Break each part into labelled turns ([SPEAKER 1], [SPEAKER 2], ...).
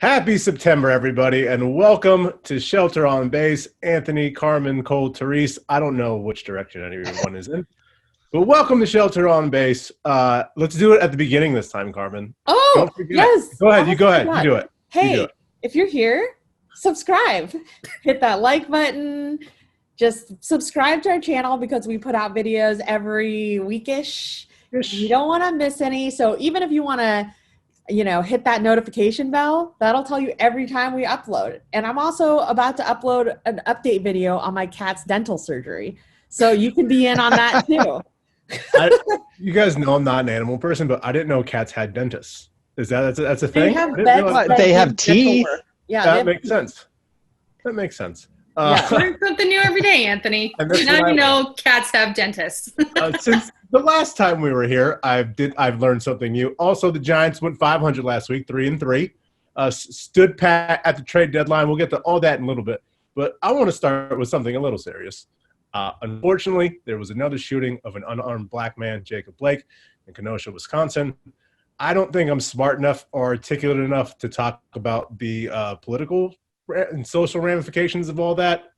[SPEAKER 1] Happy September, everybody, and welcome to Shelter on Base. Anthony, Carmen, Cole, Therese. I don't know which direction anyone is in, but welcome to Shelter on Base. Let's do it at the beginning this time, Carmen.
[SPEAKER 2] Oh,
[SPEAKER 1] don't forget.
[SPEAKER 2] Yes.
[SPEAKER 1] Go ahead. You go ahead. You do it.
[SPEAKER 2] Hey, if you're here, subscribe. Hit that like button. Just subscribe to our channel because we put out videos every weekish. You don't want to miss any. So even if you want to hit that notification bell, that'll tell you every time we upload. And I'm also about to upload an update video on my cat's dental surgery. So you can be in on that too.
[SPEAKER 1] You guys know I'm not an animal person, but I didn't know cats had dentists. That's a thing?
[SPEAKER 2] They
[SPEAKER 3] have teeth.
[SPEAKER 2] Yeah,
[SPEAKER 1] that makes sense. That makes sense.
[SPEAKER 4] Learn something new every day, Anthony. Now you know cats have dentists.
[SPEAKER 1] Since the last time we were here, I've learned something new. Also, the Giants went 500 last week, 3-3. Stood pat at the trade deadline. We'll get to all that in a little bit. But I want to start with something a little serious. Unfortunately, there was another shooting of an unarmed black man, Jacob Blake, in Kenosha, Wisconsin. I don't think I'm smart enough or articulate enough to talk about the political and social ramifications of all that,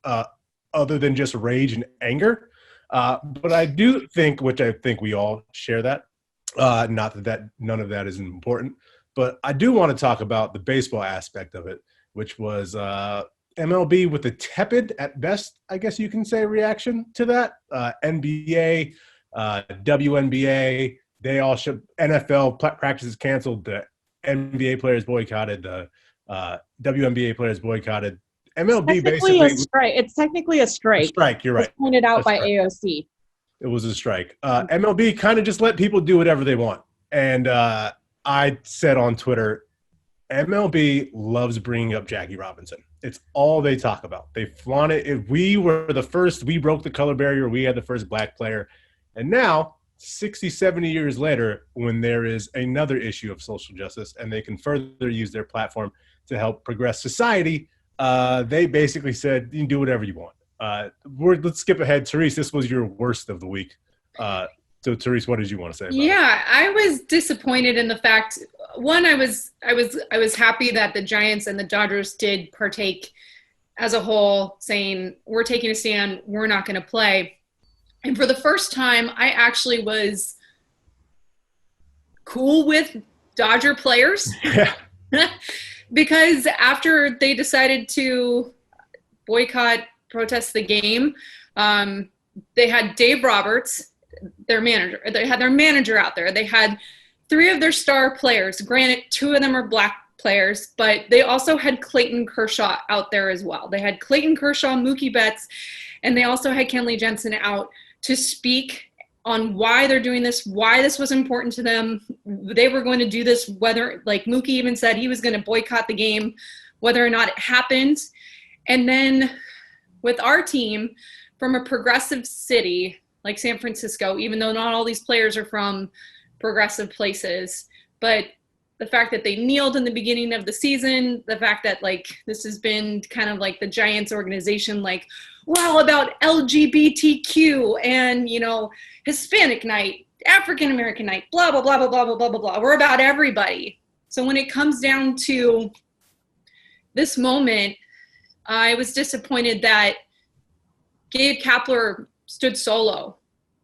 [SPEAKER 1] other than just rage and anger. But I do think, which I think we all share that, not that none of that is important, but I do want to talk about the baseball aspect of it, which was MLB with a tepid, at best, I guess you can say, reaction to that. NBA, WNBA, they all should. NFL practices canceled. The NBA players boycotted. The WNBA players boycotted. MLB basically
[SPEAKER 2] it's technically a strike.
[SPEAKER 1] A strike, you're right.
[SPEAKER 2] It's pointed out by AOC.
[SPEAKER 1] It was a strike. MLB kind of just let people do whatever they want. And I said on Twitter, MLB loves bringing up Jackie Robinson. It's all they talk about. They flaunt it. If we were the first, we broke the color barrier. We had the first black player. And now, 60, 70 years later, when there is another issue of social justice and they can further use their platform to help progress society, they basically said, you can do whatever you want. Let's skip ahead. Therese, this was your worst of the week. So Therese, what did you want to say about it?
[SPEAKER 4] I was disappointed in the fact, one, I was happy that the Giants and the Dodgers did partake as a whole, saying we're taking a stand, we're not going to play. And for the first time, I actually was cool with Dodger players.
[SPEAKER 1] Yeah.
[SPEAKER 4] Because after they decided to protest the game, they had Dave Roberts, their manager. They had their manager out there. They had 3 of their star players. Granted, 2 of them are black players, but they also had Clayton Kershaw out there as well. They had Clayton Kershaw, Mookie Betts, and they also had Kenley Jensen out to speak on why they're doing this, why this was important to them. They were going to do this, whether, like Mookie even said he was going to boycott the game, whether or not it happened. And then with our team, from a progressive city like San Francisco, even though not all these players are from progressive places, but the fact that they kneeled in the beginning of the season, the fact that this has been kind of like the Giants organization, we're all about LGBTQ and, Hispanic night, African American night, blah, blah, blah, blah, blah, blah, blah, blah, blah. We're about everybody. So when it comes down to this moment, I was disappointed that Gabe Kapler stood solo.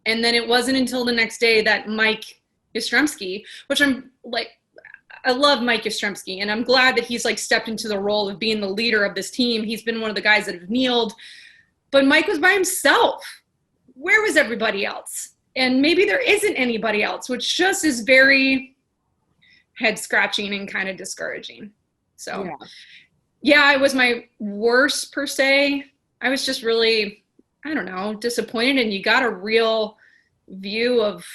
[SPEAKER 4] And then it wasn't until the next day that Mike Yastrzemski, which I love Mike Yastrzemski, and I'm glad that he's stepped into the role of being the leader of this team. He's been one of the guys that have kneeled, but Mike was by himself. Where was everybody else? And maybe there isn't anybody else, which just is very head scratching and kind of discouraging. So yeah, it was my worst per se. I was just really, disappointed, and you got a real view of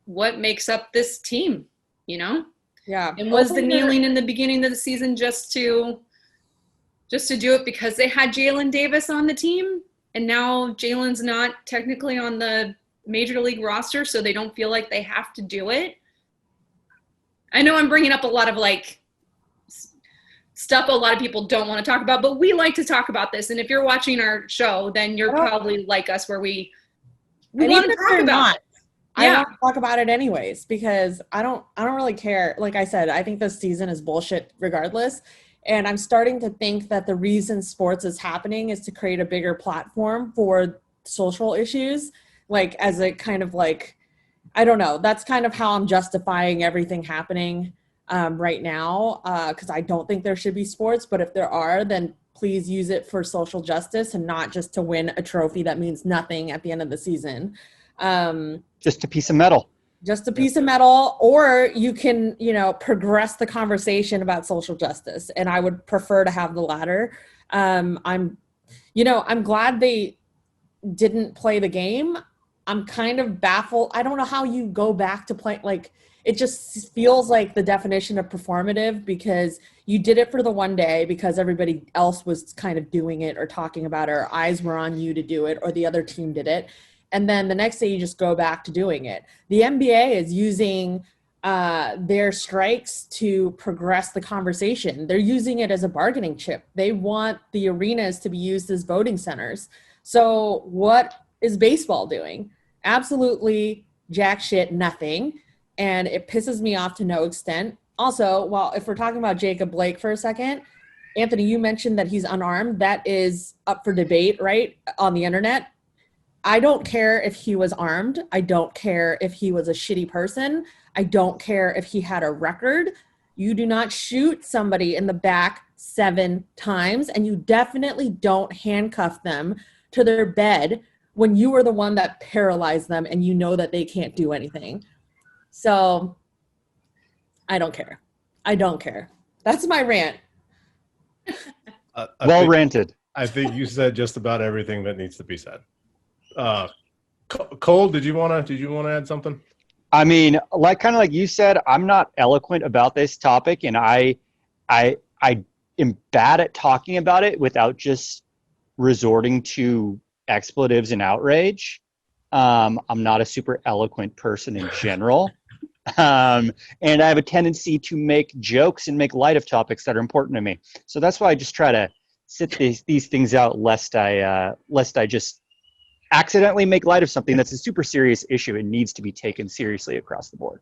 [SPEAKER 4] what makes up this team,
[SPEAKER 2] Yeah.
[SPEAKER 4] And was the kneeling in the beginning of the season just to do it because they had Jalen Davis on the team, and now Jalen's not technically on the major league roster, so they don't feel like they have to do it? I know I'm bringing up a lot of stuff a lot of people don't want to talk about, but we like to talk about this. And if you're watching our show, then you're probably like us, where we want to talk about it.
[SPEAKER 2] I
[SPEAKER 4] Yeah.
[SPEAKER 2] want to talk about it anyways because I don't really care. Like I said, I think this season is bullshit regardless. And I'm starting to think that the reason sports is happening is to create a bigger platform for social issues, like as a kind of like, I don't know. That's kind of how I'm justifying everything happening right now because I don't think there should be sports. But if there are, then please use it for social justice and not just to win a trophy that means nothing at the end of the season.
[SPEAKER 3] Just a piece of metal.
[SPEAKER 2] Just a piece of metal, or you can, progress the conversation about social justice. And I would prefer to have the latter. I'm glad they didn't play the game. I'm kind of baffled. I don't know how you go back to play. Like, it just feels like the definition of performative because you did it for the one day because everybody else was kind of doing it or talking about it, or eyes were on you to do it, or the other team did it. And then the next day you just go back to doing it. The NBA is using their strikes to progress the conversation. They're using it as a bargaining chip. They want the arenas to be used as voting centers. So what is baseball doing? Absolutely jack shit, nothing. And it pisses me off to no extent. Also, well, if we're talking about Jacob Blake for a second, Anthony, you mentioned that he's unarmed. That is up for debate, right, on the internet. I don't care if he was armed. I don't care if he was a shitty person. I don't care if he had a record. You do not shoot somebody in the back 7 times, and you definitely don't handcuff them to their bed when you are the one that paralyzed them and you know that they can't do anything. So I don't care. I don't care. That's my rant.
[SPEAKER 3] Ranted.
[SPEAKER 1] I think you said just about everything that needs to be said. Cole, did you want to add something?
[SPEAKER 3] I mean, kind of like you said, I'm not eloquent about this topic, and I am bad at talking about it without just resorting to expletives and outrage. I'm not a super eloquent person in general. And I have a tendency to make jokes and make light of topics that are important to me. So that's why I just try to sit these things out lest I just accidentally make light of something that's a super serious issue and needs to be taken seriously across the board.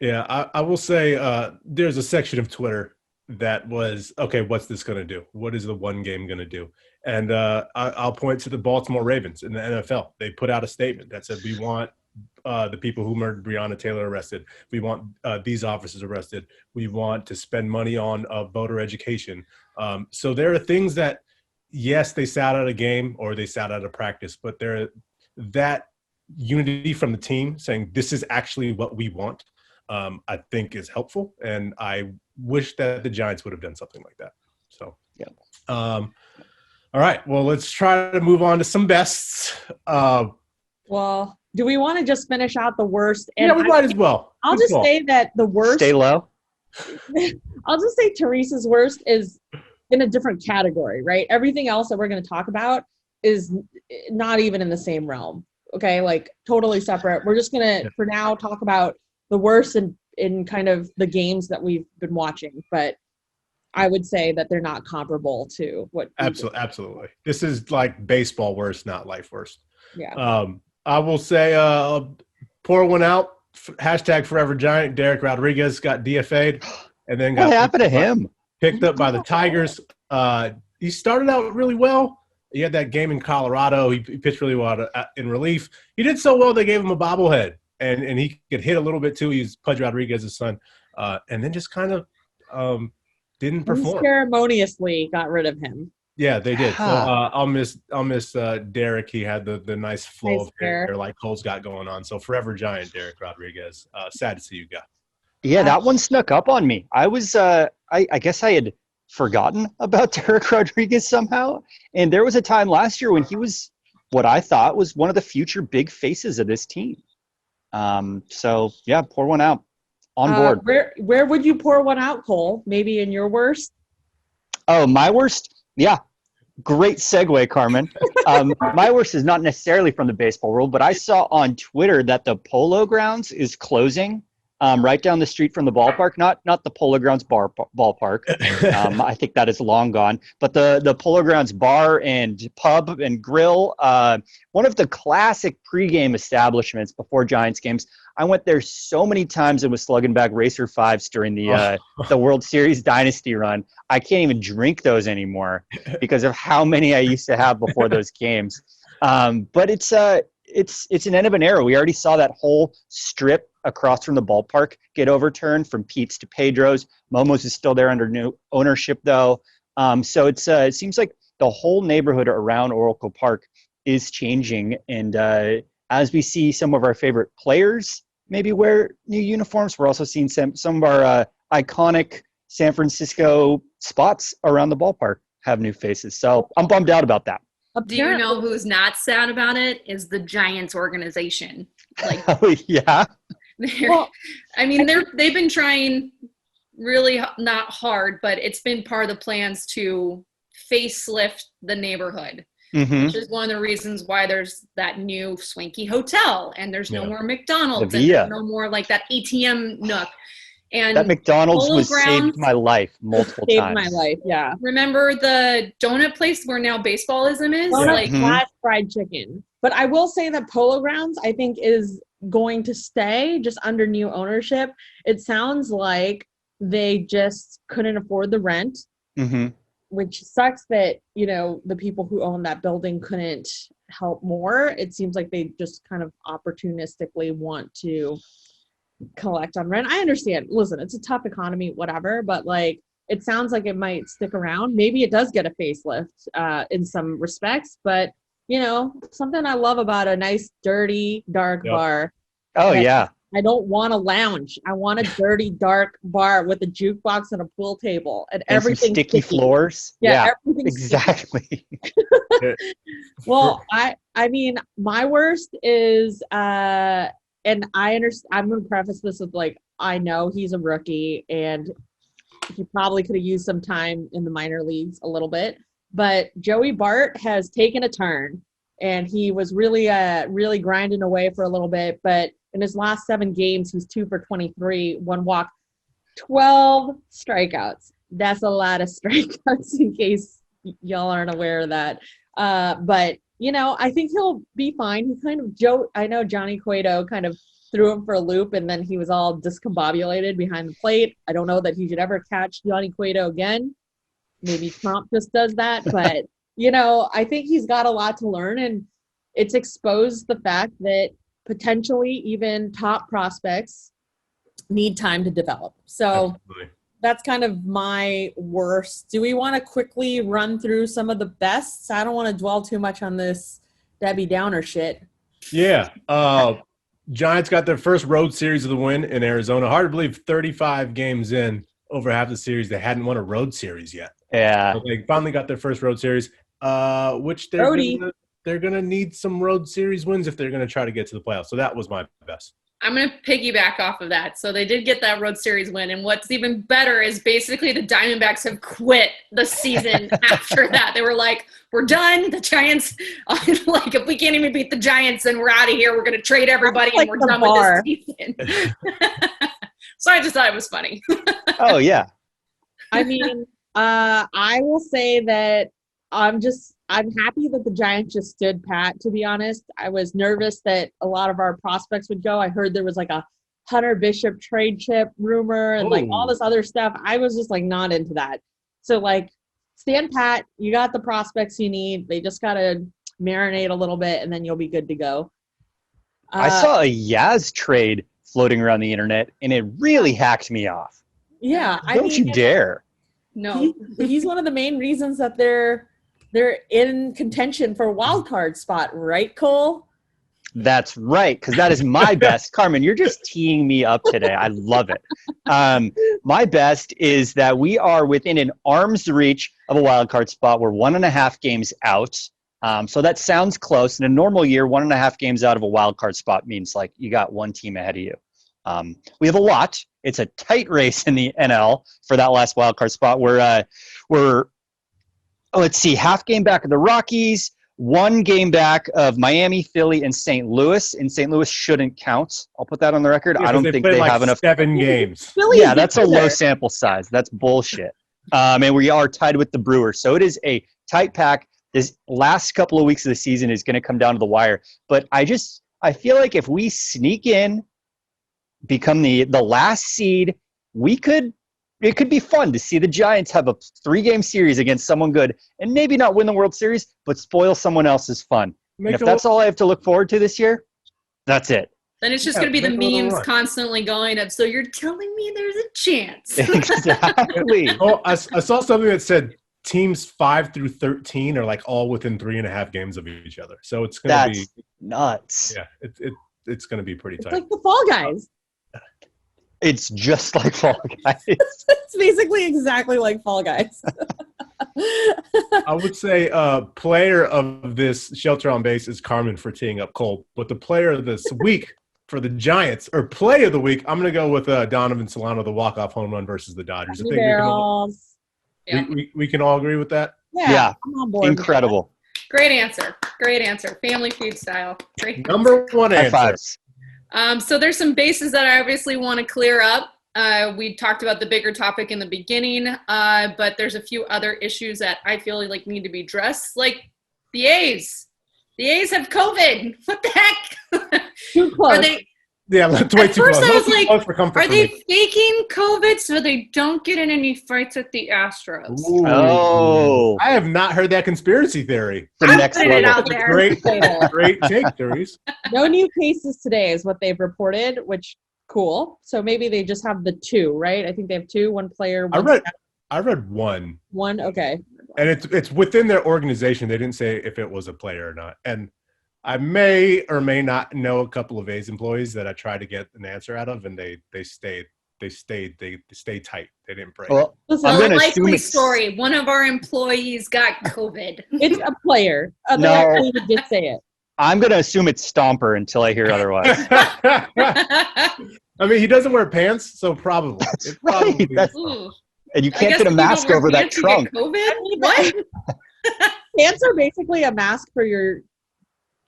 [SPEAKER 1] Yeah, I will say there's a section of Twitter that was, okay, what's this going to do? What is the one game going to do? And I'll point to the Baltimore Ravens in the NFL. They put out a statement that said, we want the people who murdered Breonna Taylor arrested. We want these officers arrested. We want to spend money on voter education. So there are things that, yes, they sat out a game or they sat out a practice, but that unity from the team saying this is actually what we want, I think is helpful. And I wish that the Giants would have done something like that. So,
[SPEAKER 3] yeah.
[SPEAKER 1] All right. Well, let's try to move on to some bests.
[SPEAKER 2] Well, do we want to just finish out the worst? And
[SPEAKER 1] yeah, we might as well.
[SPEAKER 2] I'll just say that the worst.
[SPEAKER 3] Stay low.
[SPEAKER 2] I'll just say Therese's worst is in a different category, right? Everything else that we're going to talk about is not even in the same realm. Okay, like totally separate. We're just going to, for now, talk about the worst in kind of the games that we've been watching. But I would say that they're not comparable to what.
[SPEAKER 1] Absolutely. This is like baseball worst, not life worst.
[SPEAKER 2] Yeah.
[SPEAKER 1] I will say pour one out. Hashtag Forever Giant. Derek Rodriguez got DFA'd and then got
[SPEAKER 3] what happened to him?
[SPEAKER 1] Picked up by the Tigers. He started out really well. He had that game in Colorado. He pitched really well in relief. He did so well they gave him a bobblehead, and he could hit a little bit too. He's Pudge Rodriguez's son, and then just kind of didn't perform.
[SPEAKER 2] Ceremoniously got rid of him.
[SPEAKER 1] Yeah, they did. So I'll miss Derek. He had the nice flow of hair like Cole's got going on. So Forever Giant, Derek Rodriguez. Sad to see you go.
[SPEAKER 3] Yeah, that one snuck up on me. I was I guess I had forgotten about Derek Rodriguez somehow. And there was a time last year when he was what I thought was one of the future big faces of this team. So yeah, pour one out. On board.
[SPEAKER 2] Where would you pour one out, Cole? Maybe in your worst?
[SPEAKER 3] Oh, my worst? Yeah. Great segue, Carmen. My worst is not necessarily from the baseball world, but I saw on Twitter that the Polo Grounds is closing right down the street from the ballpark. Not the Polo Grounds ballpark. I think that is long gone. But the Polo Grounds bar and pub and grill, one of the classic pregame establishments before Giants games. I went there so many times and was slugging back Racer 5s during the World Series Dynasty run. I can't even drink those anymore because of how many I used to have before those games. But it's an end of an era. We already saw that whole strip across from the ballpark get overturned from Pete's to Pedro's. Momo's is still there under new ownership, though. So it seems like the whole neighborhood around Oracle Park is changing. And as we see some of our favorite players maybe wear new uniforms, we're also seeing some of our iconic San Francisco spots around the ballpark have new faces. So I'm bummed out about that.
[SPEAKER 4] Do you know who's not sad about it? Is the Giants organization. Like,
[SPEAKER 3] oh, yeah.
[SPEAKER 2] Well,
[SPEAKER 4] I mean, they've been trying really not hard, but it's been part of the plans to facelift the neighborhood, which is one of the reasons why there's that new swanky hotel and there's no more McDonald's and there's no more like that ATM nook. And
[SPEAKER 3] that McDonald's
[SPEAKER 4] Polo
[SPEAKER 3] was
[SPEAKER 4] Grounds
[SPEAKER 3] saved my life multiple times.
[SPEAKER 2] Saved my life, yeah.
[SPEAKER 4] Remember the donut place where now baseballism is?
[SPEAKER 2] Donut slash fried chicken. But I will say that Polo Grounds, I think, is going to stay just under new ownership. It sounds like they just couldn't afford the rent, which sucks that, the people who own that building couldn't help more. It seems like they just kind of opportunistically want to collect on rent. I understand. Listen, it's a tough economy, whatever, but it sounds like it might stick around. Maybe it does get a facelift in some respects, but something I love about a nice, dirty, dark bar.
[SPEAKER 3] Oh, yeah.
[SPEAKER 2] I don't want a lounge. I want a dirty, dark bar with a jukebox and a pool table and everything
[SPEAKER 3] sticky floors. Yeah, exactly.
[SPEAKER 2] Well, I mean, my worst is, and I understand. I'm going to preface this with I know he's a rookie and he probably could have used some time in the minor leagues a little bit. But Joey Bart has taken a turn, and he was really grinding away for a little bit. But in his last 7 games, he's 2 for 23, 1 walk, 12 strikeouts. That's a lot of strikeouts in case y'all aren't aware of that. But I think he'll be fine. He I know Johnny Cueto kind of threw him for a loop, and then he was all discombobulated behind the plate. I don't know that he should ever catch Johnny Cueto again. Maybe Trump just does that, but I think he's got a lot to learn, and it's exposed the fact that potentially even top prospects need time to develop. So that's kind of my worst. Do we want to quickly run through some of the bests? I don't want to dwell too much on this Debbie Downer shit.
[SPEAKER 1] Yeah. Giants got their first road series of the win in Arizona. Hard to believe 35 games in, over half the series, they hadn't won a road series yet.
[SPEAKER 3] Yeah.
[SPEAKER 1] So they finally got their first road series, which they're gonna need some road series wins if they're gonna try to get to the playoffs. So that was my best.
[SPEAKER 4] I'm going to piggyback off of that. So they did get that road series win. And what's even better is basically the Diamondbacks have quit the season after that. They were like, we're done. The Giants, if we can't even beat the Giants, then we're out of here. We're going to trade everybody and we're done with this season. So I just thought it was funny.
[SPEAKER 3] Oh, yeah.
[SPEAKER 2] I mean, I will say that I'm happy that the Giants just stood pat, to be honest. I was nervous that a lot of our prospects would go. I heard there was a Hunter Bishop trade chip rumor and all this other stuff. I was just not into that. So stand pat. You got the prospects you need. They just got to marinate a little bit and then you'll be good to go.
[SPEAKER 3] I saw a Yaz trade floating around the internet and it really hacked me off.
[SPEAKER 2] Yeah.
[SPEAKER 3] Don't you dare.
[SPEAKER 4] No.
[SPEAKER 2] He's one of the main reasons that they're in contention for a wild card spot, right, Cole?
[SPEAKER 3] That's right, because that is my best. Carmen, you're just teeing me up today. I love it. My best is that we are within an arm's reach of a wild card spot. We're 1.5 games out. So that sounds close. In a normal year, 1.5 games out of a wild card spot means you got one team ahead of you. We have a lot. It's a tight race in the NL for that last wild card spot. We're let's see, half game back of the Rockies. one game back of Miami, Philly, and St. Louis. And St. Louis shouldn't count. I'll put that on the record.
[SPEAKER 1] Yeah,
[SPEAKER 3] I don't
[SPEAKER 1] 'cause
[SPEAKER 3] think
[SPEAKER 1] played
[SPEAKER 3] they
[SPEAKER 1] like
[SPEAKER 3] have enough.
[SPEAKER 1] 7 games.
[SPEAKER 2] Philly
[SPEAKER 3] Yeah,
[SPEAKER 2] is
[SPEAKER 3] that's a
[SPEAKER 2] better.
[SPEAKER 3] low sample size. That's bullshit. And we are tied with the Brewers. So it is a tight pack. This last couple of weeks of the season is going to come down to the wire. But I feel like if we sneak in, become the last seed, it could be fun to see the Giants have a 3-game series against someone good and maybe not win the World Series, but spoil someone else's fun. And if that's all I have to look forward to this year, that's it.
[SPEAKER 4] Then it's just going to be the
[SPEAKER 1] make a little
[SPEAKER 4] memes
[SPEAKER 1] run.
[SPEAKER 4] constantly going up. So you're telling me there's a chance.
[SPEAKER 3] Exactly.
[SPEAKER 1] Oh, I saw something that said teams 5 through 13 are like all within 3.5 games of each other. So it's going to be
[SPEAKER 3] That's nuts.
[SPEAKER 1] yeah, it's going to be pretty
[SPEAKER 2] It's
[SPEAKER 1] tight.
[SPEAKER 2] like the Fall Guys.
[SPEAKER 3] It's just like Fall Guys.
[SPEAKER 2] It's basically exactly like Fall Guys.
[SPEAKER 1] I would say player of this shelter on base is Carmen for teeing up Cole, but the player of this week for the Giants, or play of the week, I'm going to go with Donovan Solano, the walk-off home run versus the Dodgers. I think
[SPEAKER 4] Yeah.
[SPEAKER 1] we can all agree with that.
[SPEAKER 3] Yeah.
[SPEAKER 2] I'm on board with
[SPEAKER 3] Incredible.
[SPEAKER 4] Great answer. Great answer. Family Feud style. Great.
[SPEAKER 1] Number one
[SPEAKER 3] High
[SPEAKER 1] answer.
[SPEAKER 3] fives.
[SPEAKER 4] So there's some bases that I obviously want to clear up. We talked about the bigger topic in the beginning, but there's a few other issues that I feel like need to be addressed, like the A's. The A's have COVID. What the heck?
[SPEAKER 2] Too close.
[SPEAKER 4] Are they?
[SPEAKER 1] Yeah, that's way
[SPEAKER 4] At
[SPEAKER 1] too
[SPEAKER 4] first
[SPEAKER 1] close.
[SPEAKER 4] I was
[SPEAKER 1] Too
[SPEAKER 4] like,
[SPEAKER 1] close for comfort
[SPEAKER 4] Are
[SPEAKER 1] for
[SPEAKER 4] they
[SPEAKER 1] me.
[SPEAKER 4] faking COVID so they don't get in any fights at the Astros?
[SPEAKER 1] Ooh.
[SPEAKER 3] Oh.
[SPEAKER 1] I have not heard that conspiracy theory.
[SPEAKER 3] The
[SPEAKER 4] I'm
[SPEAKER 3] next
[SPEAKER 4] putting it
[SPEAKER 3] level.
[SPEAKER 4] out there.
[SPEAKER 1] Great,
[SPEAKER 2] Later.
[SPEAKER 1] great take, Therese.
[SPEAKER 2] No new cases today is what they've reported, which cool. So maybe they just have the 2, right? I think they have 2, one player.
[SPEAKER 1] I read one,
[SPEAKER 2] One. Okay.
[SPEAKER 1] and it's within their organization. They didn't say if it was a player or not. And I may or may not know a couple of A's employees that I tried to get an answer out of, and they stayed tight. They didn't break.
[SPEAKER 3] Well,
[SPEAKER 2] Listen,
[SPEAKER 3] I'm
[SPEAKER 4] Well,
[SPEAKER 3] gonna assume
[SPEAKER 4] likely
[SPEAKER 3] it's-
[SPEAKER 4] story. One of our employees got COVID.
[SPEAKER 2] it's a player.
[SPEAKER 3] No.
[SPEAKER 2] Otherwise, we would just say it.
[SPEAKER 3] I'm going to assume it's Stomper until I hear otherwise.
[SPEAKER 1] I mean, he doesn't wear pants, so probably. It
[SPEAKER 3] Right,
[SPEAKER 1] probably
[SPEAKER 3] that's-
[SPEAKER 4] Ooh.
[SPEAKER 3] And you
[SPEAKER 4] I
[SPEAKER 3] can't
[SPEAKER 4] guess
[SPEAKER 3] get a
[SPEAKER 4] if you don't
[SPEAKER 3] mask
[SPEAKER 4] wear
[SPEAKER 3] over that
[SPEAKER 4] pants, you get
[SPEAKER 3] trunk.
[SPEAKER 4] COVID?
[SPEAKER 2] mean,
[SPEAKER 4] What?
[SPEAKER 2] Pants are basically a mask for your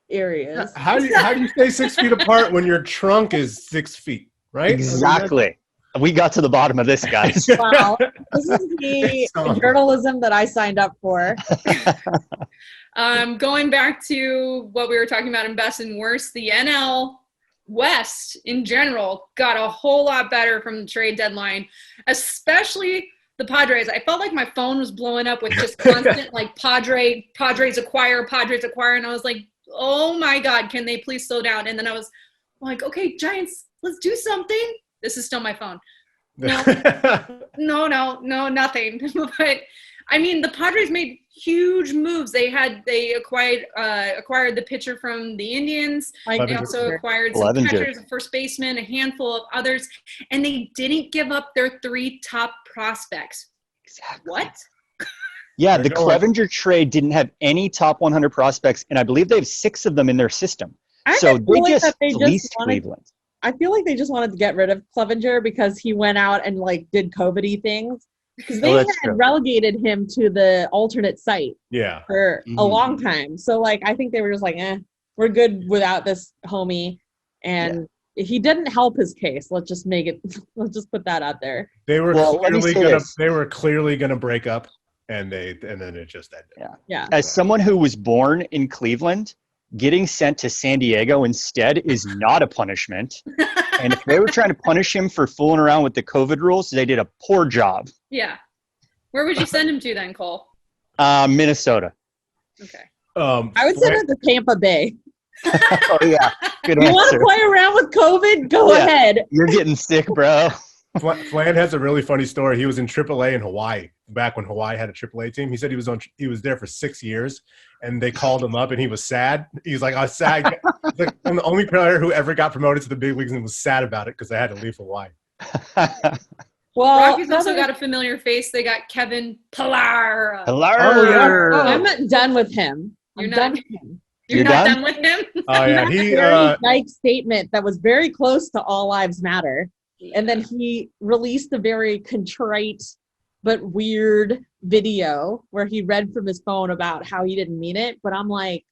[SPEAKER 2] areas.
[SPEAKER 1] How do you stay 6 feet apart when your trunk is 6 feet, right?
[SPEAKER 3] Exactly. We got to the bottom of this, guys.
[SPEAKER 2] Wow. This is the journalism that I signed up for.
[SPEAKER 4] Going back to what we were talking about in best and worst, the NL West in general got a whole lot better from the trade deadline, especially the Padres. I felt like my phone was blowing up with just constant like Padres acquire, and I was like, oh my God, can they please slow down? And then I was like, okay, Giants, let's do something. This is still my phone. No, nothing. But I mean, the Padres made huge moves. They acquired the pitcher from the Indians. They also acquired some catchers, a first baseman, a handful of others, and they didn't give up their 3 top prospects.
[SPEAKER 3] Exactly.
[SPEAKER 4] What?
[SPEAKER 3] Yeah,
[SPEAKER 1] They're
[SPEAKER 3] the
[SPEAKER 1] going.
[SPEAKER 3] Clevenger trade didn't have any top 100 prospects, and I believe they have 6 of them in their system. So they just fleeced Cleveland.
[SPEAKER 2] I feel like they just wanted to get rid of Clevenger because he went out and like did COVID-y things. Because they had relegated him to the alternate site for a long time. So like I think they were just like, we're good without this homie. And he didn't help his case. Let's just put that out there.
[SPEAKER 1] They were clearly gonna break up, and then it just ended.
[SPEAKER 2] Yeah.
[SPEAKER 3] As someone who was born in Cleveland, getting sent to San Diego instead is not a punishment. And if they were trying to punish him for fooling around with the COVID rules, they did a poor job.
[SPEAKER 4] Yeah. Where would you send him to then, Cole?
[SPEAKER 3] Minnesota.
[SPEAKER 4] Okay.
[SPEAKER 2] I would send him to Tampa Bay.
[SPEAKER 3] Oh, yeah. Good
[SPEAKER 2] You want to
[SPEAKER 3] answer.
[SPEAKER 2] play around with COVID? Go ahead.
[SPEAKER 3] You're getting sick, bro.
[SPEAKER 1] Flan has a really funny story. He was in AAA in Hawaii back when Hawaii had a AAA team. He said he was there for 6 years, and they called him up, and he was sad. He's like, I was sad. Like, I'm the only player who ever got promoted to the big leagues and was sad about it because I had to leave Hawaii.
[SPEAKER 2] Well,
[SPEAKER 4] Rockies also got a familiar face. They got Kevin Pillar.
[SPEAKER 3] Hello.
[SPEAKER 2] I'm not done with him.
[SPEAKER 4] You're
[SPEAKER 2] done
[SPEAKER 4] not-
[SPEAKER 2] with him.
[SPEAKER 4] You're
[SPEAKER 3] You're
[SPEAKER 4] not
[SPEAKER 3] done?
[SPEAKER 4] done with him?
[SPEAKER 1] Oh yeah, he
[SPEAKER 2] Very nice statement that was very close to All Lives Matter. And then he released a very contrite but weird video where he read from his phone about how he didn't mean it. But I'm like,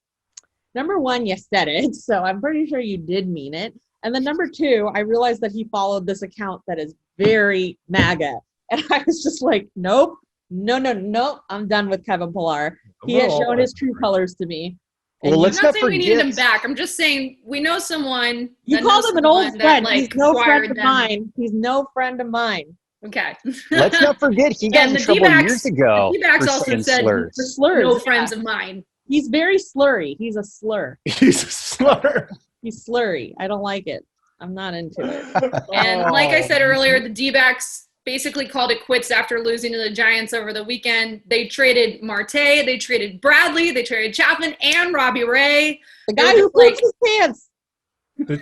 [SPEAKER 2] number one, you said it, so I'm pretty sure you did mean it. And then number two, I realized that he followed this account that is very MAGA. And I was just like, nope, no, I'm done with Kevin Pillar. He has shown his true colors to me.
[SPEAKER 3] Well,
[SPEAKER 2] And
[SPEAKER 3] let's
[SPEAKER 4] I'm not
[SPEAKER 3] not
[SPEAKER 4] saying we needed him
[SPEAKER 3] forget.
[SPEAKER 4] back. I'm just saying we know someone.
[SPEAKER 2] you
[SPEAKER 4] that
[SPEAKER 2] called
[SPEAKER 4] knows
[SPEAKER 2] him an old
[SPEAKER 4] someone
[SPEAKER 2] friend.
[SPEAKER 4] that,
[SPEAKER 2] He's no friend
[SPEAKER 4] acquired
[SPEAKER 2] of
[SPEAKER 4] them.
[SPEAKER 2] mine. He's no friend of mine.
[SPEAKER 4] Okay.
[SPEAKER 3] Let's not forget he got
[SPEAKER 4] And
[SPEAKER 3] in
[SPEAKER 4] the
[SPEAKER 3] trouble
[SPEAKER 4] D-backs-
[SPEAKER 3] years ago
[SPEAKER 4] the D-backs
[SPEAKER 3] for
[SPEAKER 4] also
[SPEAKER 3] saying
[SPEAKER 4] said
[SPEAKER 3] slurs.
[SPEAKER 2] For slurs.
[SPEAKER 4] No
[SPEAKER 2] yeah.
[SPEAKER 4] friends of mine.
[SPEAKER 2] He's very slurry. He's a slur.
[SPEAKER 1] He's a slur.
[SPEAKER 2] He's slurry. I don't like it. I'm not into it.
[SPEAKER 4] And like I said
[SPEAKER 1] Oh.
[SPEAKER 4] earlier, the D-backs basically called it quits after losing to the Giants over the weekend. They traded Marte, they traded Bradley, they traded Chapman and Robbie Ray.
[SPEAKER 2] The guy who pulls his pants.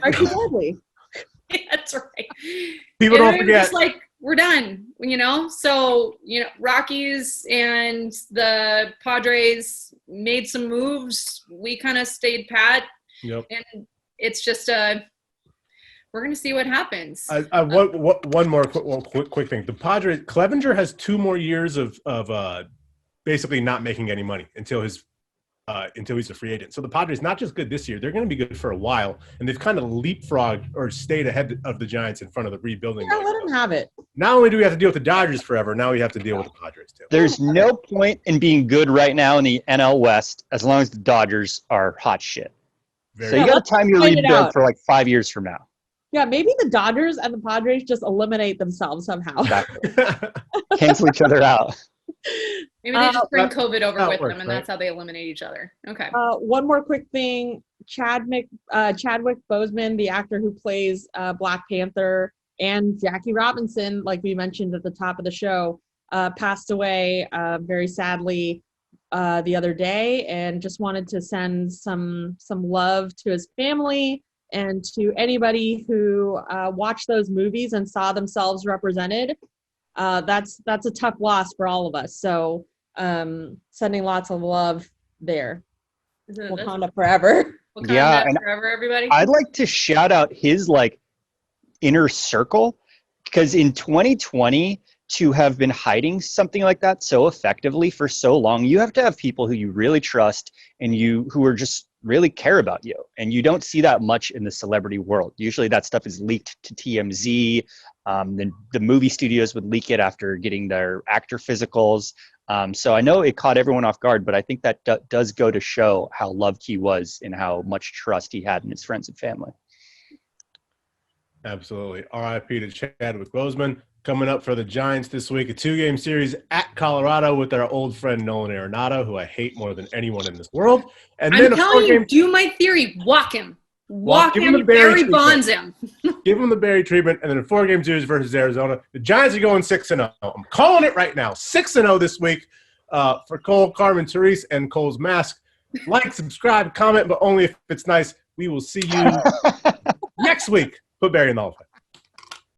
[SPEAKER 2] Archie Bradley.
[SPEAKER 4] That's right.
[SPEAKER 1] People
[SPEAKER 4] And
[SPEAKER 1] don't
[SPEAKER 4] they were
[SPEAKER 1] forget.
[SPEAKER 4] just like, we're done, So, Rockies and the Padres made some moves. We kind of stayed pat.
[SPEAKER 1] Yep.
[SPEAKER 4] And it's just we're going to see what happens.
[SPEAKER 1] One more quick thing. The Padres, Clevenger has 2 more years of basically not making any money until he's a free agent. So the Padres not just good this year, they're going to be good for a while, and they've kind of leapfrogged or stayed ahead of the Giants in front of the rebuilding.
[SPEAKER 2] Yeah, let him have it.
[SPEAKER 1] Not only do we have to deal with the Dodgers forever, now we have to deal with the Padres too.
[SPEAKER 3] There's no point in being good right now in the NL West as long as the Dodgers are hot shit.
[SPEAKER 1] Very
[SPEAKER 3] So you
[SPEAKER 2] Yeah,
[SPEAKER 3] got to
[SPEAKER 2] let's
[SPEAKER 3] time your
[SPEAKER 2] fight it
[SPEAKER 3] rebuild
[SPEAKER 2] out.
[SPEAKER 3] for like 5 years from now.
[SPEAKER 2] Yeah, maybe the Dodgers and the Padres just eliminate themselves somehow.
[SPEAKER 3] Exactly. Cancel each other out.
[SPEAKER 4] Maybe they just bring
[SPEAKER 1] that-
[SPEAKER 4] COVID over
[SPEAKER 1] that
[SPEAKER 4] with
[SPEAKER 1] works,
[SPEAKER 4] them, and
[SPEAKER 1] right?
[SPEAKER 4] that's how they eliminate each other. Okay.
[SPEAKER 2] One more quick thing. Chadwick Boseman, the actor who plays Black Panther, and Jackie Robinson, like we mentioned at the top of the show, passed away very sadly the other day, and just wanted to send some love to his family and to anybody who watched those movies and saw themselves represented. That's a tough loss for all of us. So sending lots of love there. Wakanda forever.
[SPEAKER 4] Wakanda
[SPEAKER 3] Yeah, and
[SPEAKER 4] forever, everybody.
[SPEAKER 3] I'd like to shout out his inner circle, because in 2020 to have been hiding something like that so effectively for so long, you have to have people who you really trust and who are just really care about you. And you don't see that much in the celebrity world. Usually that stuff is leaked to TMZ. Then the movie studios would leak it after getting their actor physicals. So I know it caught everyone off guard, but I think that does go to show how loved he was and how much trust he had in his friends and family.
[SPEAKER 1] Absolutely. RIP to Chadwick Boseman. Coming up for the Giants this week, a 2-game series at Colorado with our old friend Nolan Arenado, who I hate more than anyone in this world. And
[SPEAKER 4] I'm
[SPEAKER 1] then a
[SPEAKER 4] telling you,
[SPEAKER 1] 4-game
[SPEAKER 4] do my theory. Walk him. Walk
[SPEAKER 1] give
[SPEAKER 4] him.
[SPEAKER 1] him the Barry
[SPEAKER 4] Barry Bonds him.
[SPEAKER 1] give him the Barry treatment, and then a 4-game series versus Arizona. The Giants are going 6-0. I'm calling it right now. 6-0 this week for Cole, Carmen, Therese, and Cole's Mask. Like, subscribe, comment, but only if it's nice. We will see you next week. Put Barry in the Hall of Fame.